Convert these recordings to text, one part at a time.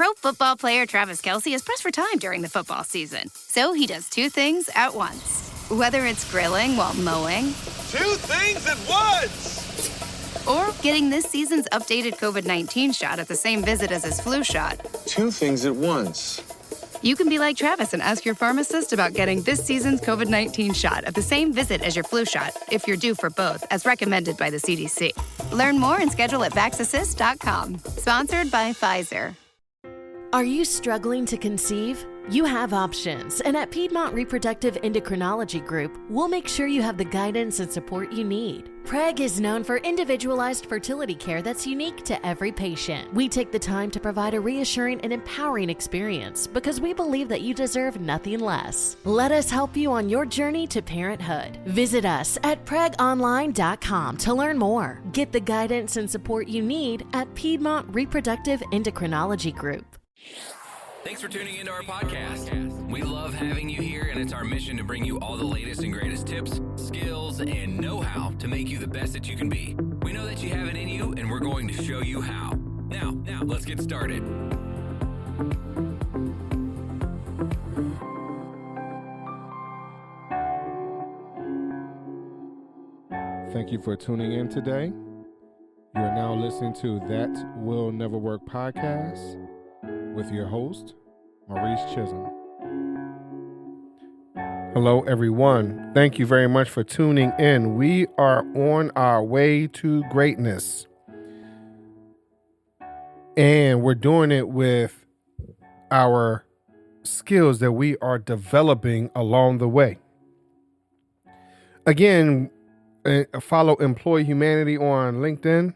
Pro Football player Travis Kelce is pressed for time during the football season. So he does two things at once. Whether it's grilling while mowing. Two things at once! Or getting this season's updated COVID-19 shot at the same visit as his flu shot. Two things at once. You can be like Travis and ask your pharmacist about getting this season's COVID-19 shot at the same visit as your flu shot, if you're due for both, as recommended by the CDC. Learn more and schedule at VaxAssist.com. Sponsored by Pfizer. Are you struggling to conceive? You have options, and at Piedmont Reproductive Endocrinology Group, we'll make sure you have the guidance and support you need. PREG is known for individualized fertility care that's unique to every patient. We take the time to provide a reassuring and empowering experience because we believe that you deserve nothing less. Let us help you on your journey to parenthood. Visit us at pregonline.com to learn more. Get the guidance and support you need at Piedmont Reproductive Endocrinology Group. Thanks for tuning into our podcast. We love having you here, and it's our mission to bring you all the latest and greatest tips, skills, and know-how to make you the best that you can be. We know that you have it in you, and we're going to show you how. Now, let's get started. Thank you for tuning in today. You are now listening to That Will Never Work podcast with your host, Maurice Chisholm. Hello, everyone. Thank you very much for tuning in. We are on our way to greatness. And we're doing it with our skills that we are developing along the way. Again, follow Employ Humanity on LinkedIn.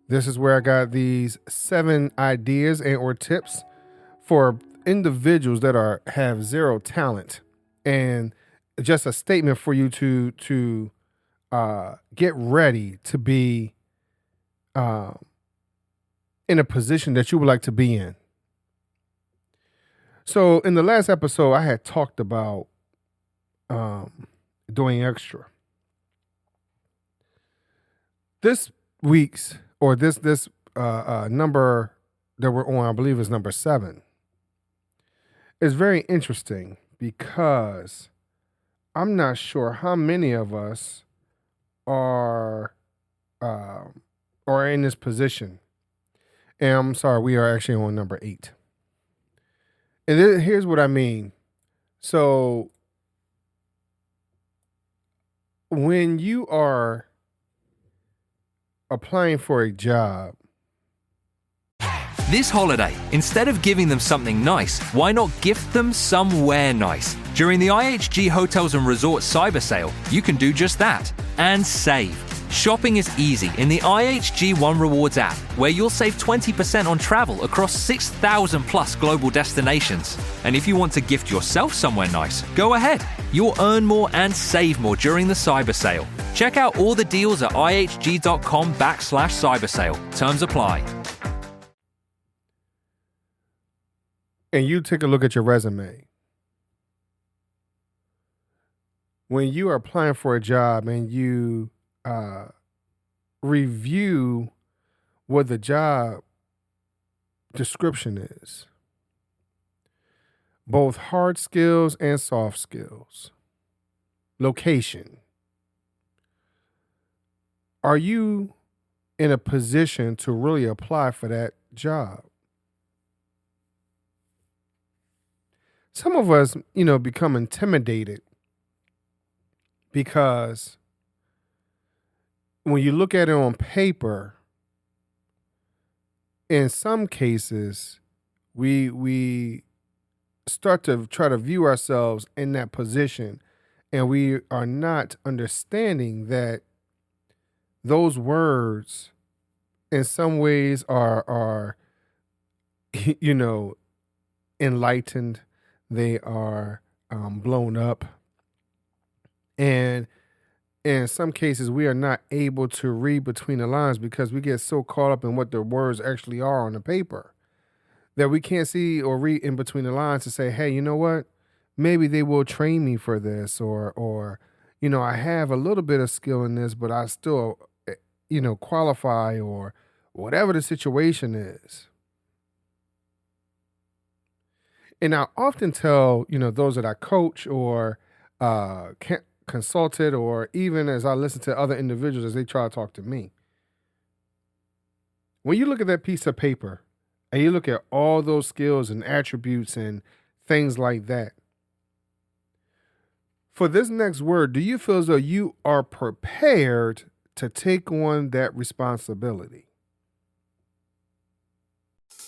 This is where I got these 7 ideas and or tips for individuals that have zero talent, and just a statement for you to get ready to be in a position that you would like to be in. So in the last episode, I had talked about doing extra. This week's or this number that we're on, I believe, is number 7. It's very interesting because I'm not sure how many of us are in this position. And I'm sorry, we are actually on number 8. And here's what I mean. So when you are applying for a job, this holiday, instead of giving them something nice, why not gift them somewhere nice? During the IHG Hotels and Resorts Cyber Sale, you can do just that and save. Shopping is easy in the IHG One Rewards app, where you'll save 20% on travel across 6,000 plus global destinations. And if you want to gift yourself somewhere nice, go ahead. You'll earn more and save more during the cyber sale. Check out all the deals at ihg.com/cybersale. Terms apply. And you take a look at your resume. When you are applying for a job and you review what the job description is, both hard skills and soft skills, location, are you in a position to really apply for that job? Some of us, become intimidated because when you look at it on paper, in some cases, we start to try to view ourselves in that position, and we are not understanding that those words in some ways are enlightened. They are blown up. And in some cases, we are not able to read between the lines because we get so caught up in what the words actually are on the paper that we can't see or read in between the lines to say, hey, you know what? Maybe they will train me for this, or I have a little bit of skill in this, but I still, qualify, or whatever the situation is. And I often tell, those that I coach or consulted, or even as I listen to other individuals as they try to talk to me. When you look at that piece of paper and you look at all those skills and attributes and things like that, for this next word, do you feel as though you are prepared to take on that responsibility?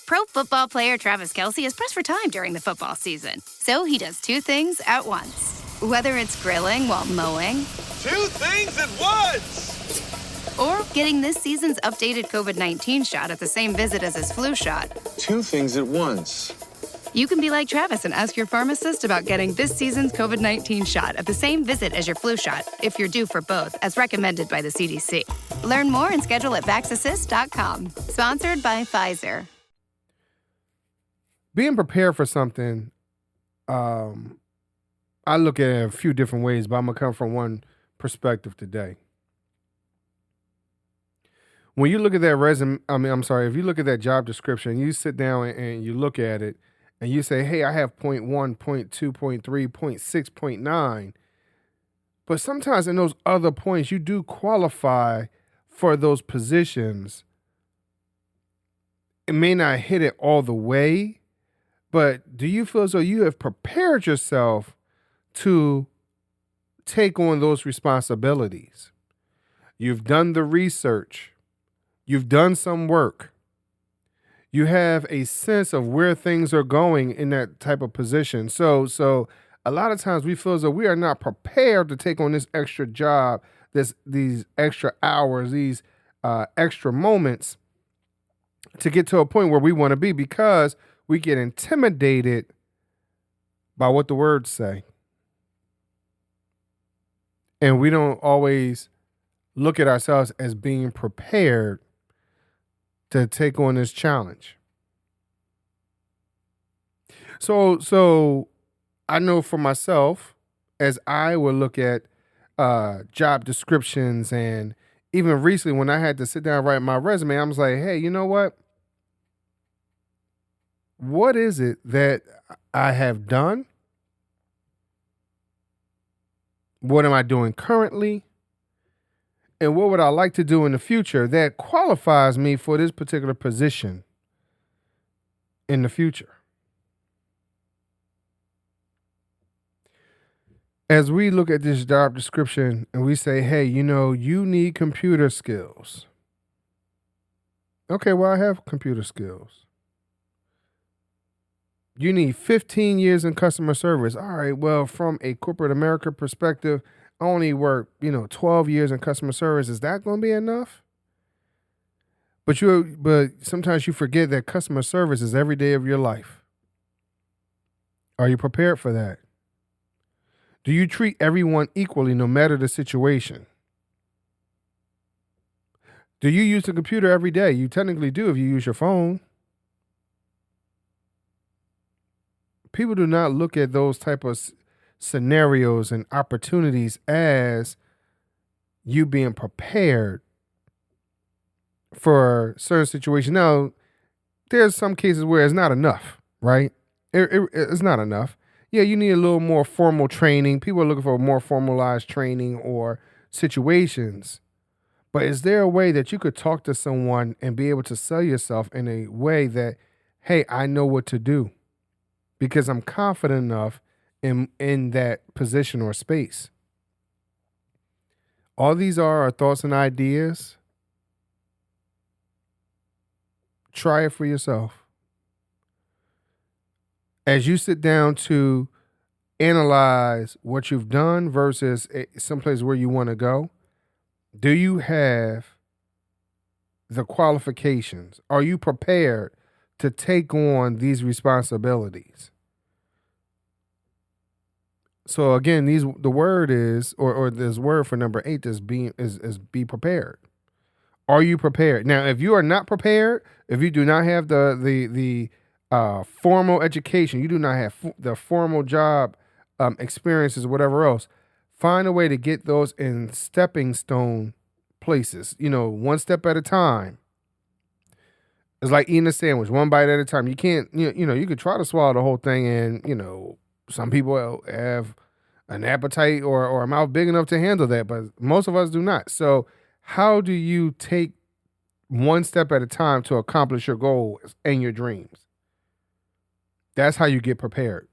Pro football player Travis Kelce is pressed for time during the football season. So he does two things at once. Whether it's grilling while mowing. Two things at once! Or getting this season's updated COVID-19 shot at the same visit as his flu shot. Two things at once. You can be like Travis and ask your pharmacist about getting this season's COVID-19 shot at the same visit as your flu shot if you're due for both, as recommended by the CDC. Learn more and schedule at VaxAssist.com. Sponsored by Pfizer. Being prepared for something, I look at it a few different ways, but I'm going to come from one perspective today. When you look at that if you look at that job description, you sit down and you look at it and you say, hey, I have 0.1, 0.2, 0.3, 0.6, 0.9. But sometimes in those other points, you do qualify for those positions. It may not hit it all the way, but do you feel as though you have prepared yourself to take on those responsibilities? You've done the research. You've done some work. You have a sense of where things are going in that type of position. So a lot of times we feel as though we are not prepared to take on this extra job, these extra hours, these extra moments to get to a point where we want to be, because we get intimidated by what the words say. And we don't always look at ourselves as being prepared to take on this challenge. So I know for myself, as I would look at job descriptions, and even recently when I had to sit down and write my resume, I was like, hey, you know what? What is it that I have done? What am I doing currently? And what would I like to do in the future that qualifies me for this particular position in the future? As we look at this job description and we say, hey, you need computer skills. Okay, well, I have computer skills. You need 15 years in customer service. All right, well, from a corporate America perspective, I only work, 12 years in customer service. Is that going to be enough? But sometimes you forget that customer service is every day of your life. Are you prepared for that? Do you treat everyone equally no matter the situation? Do you use the computer every day? You technically do if you use your phone. People do not look at those type of scenarios and opportunities as you being prepared for certain situations. Now, there's some cases where it's not enough, right? It's not enough. Yeah, you need a little more formal training. People are looking for more formalized training or situations. But is there a way that you could talk to someone and be able to sell yourself in a way that, hey, I know what to do because I'm confident enough in that position or space? All these are our thoughts and ideas. Try it for yourself. As you sit down to analyze what you've done versus someplace where you want to go, do you have the qualifications? Are you prepared to take on these responsibilities? So again, the word is, or this word for number 8 is be prepared. Are you prepared? Now, if you are not prepared, if you do not have the formal education, you do not have the formal job experiences, whatever else, find a way to get those in stepping stone places, one step at a time. It's like eating a sandwich, one bite at a time. You can't, you could try to swallow the whole thing, and, some people have an appetite or a mouth big enough to handle that, but most of us do not. So how do you take one step at a time to accomplish your goals and your dreams? That's how you get prepared.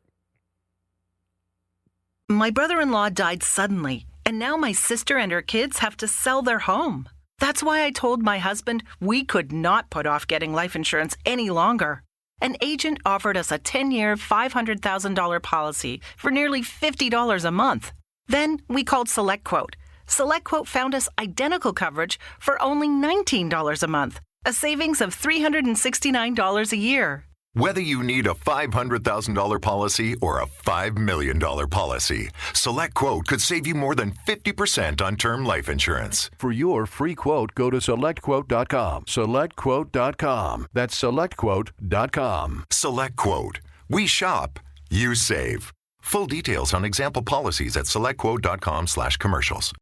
My brother-in-law died suddenly, and now my sister and her kids have to sell their home. That's why I told my husband we could not put off getting life insurance any longer. An agent offered us a 10-year, $500,000 policy for nearly $50 a month. Then we called SelectQuote. SelectQuote found us identical coverage for only $19 a month, a savings of $369 a year. Whether you need a $500,000 policy or a $5 million policy, SelectQuote could save you more than 50% on term life insurance. For your free quote, go to SelectQuote.com. SelectQuote.com. That's SelectQuote.com. SelectQuote. We shop, you save. Full details on example policies at SelectQuote.com/commercials.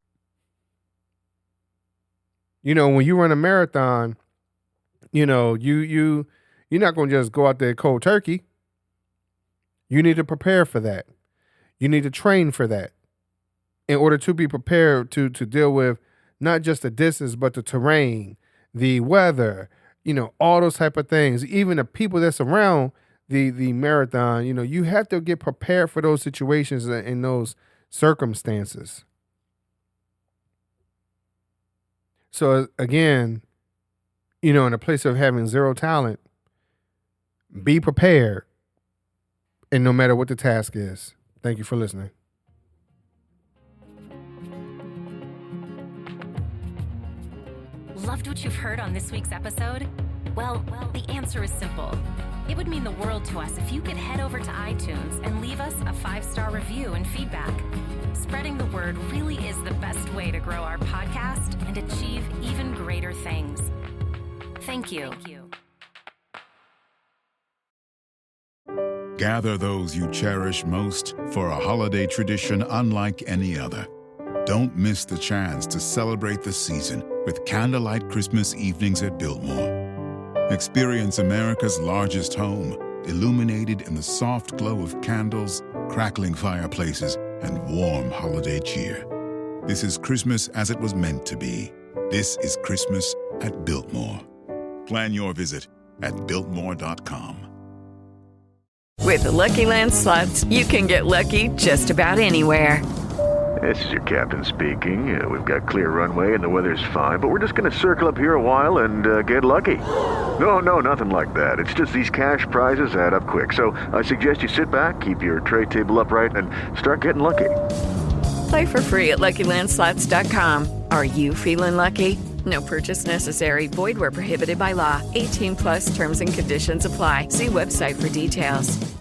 When you run a marathon, you're not going to just go out there cold turkey. You need to prepare for that. You need to train for that in order to be prepared to deal with not just the distance, but the terrain, the weather, all those type of things. Even the people that surround the marathon, you have to get prepared for those situations and those circumstances. So again, in a place of having zero talent, be prepared, and no matter what the task is. Thank you for listening. Loved what you've heard on this week's episode? Well, the answer is simple. It would mean the world to us if you could head over to iTunes and leave us a 5-star review and feedback. Spreading the word really is the best way to grow our podcast and achieve even greater things. Thank you. Gather those you cherish most for a holiday tradition unlike any other. Don't miss the chance to celebrate the season with candlelight Christmas evenings at Biltmore. Experience America's largest home, illuminated in the soft glow of candles, crackling fireplaces, and warm holiday cheer. This is Christmas as it was meant to be. This is Christmas at Biltmore. Plan your visit at Biltmore.com. With the Lucky Land Slots, you can get lucky just about anywhere. This is your captain speaking. We've got clear runway and the weather's fine, but we're just going to circle up here a while and get lucky. No, nothing like that. It's just these cash prizes add up quick. So I suggest you sit back, keep your tray table upright, and start getting lucky. Play for free at LuckyLandSlots.com. Are you feeling lucky? No purchase necessary. Void where prohibited by law. 18+ terms and conditions apply. See website for details.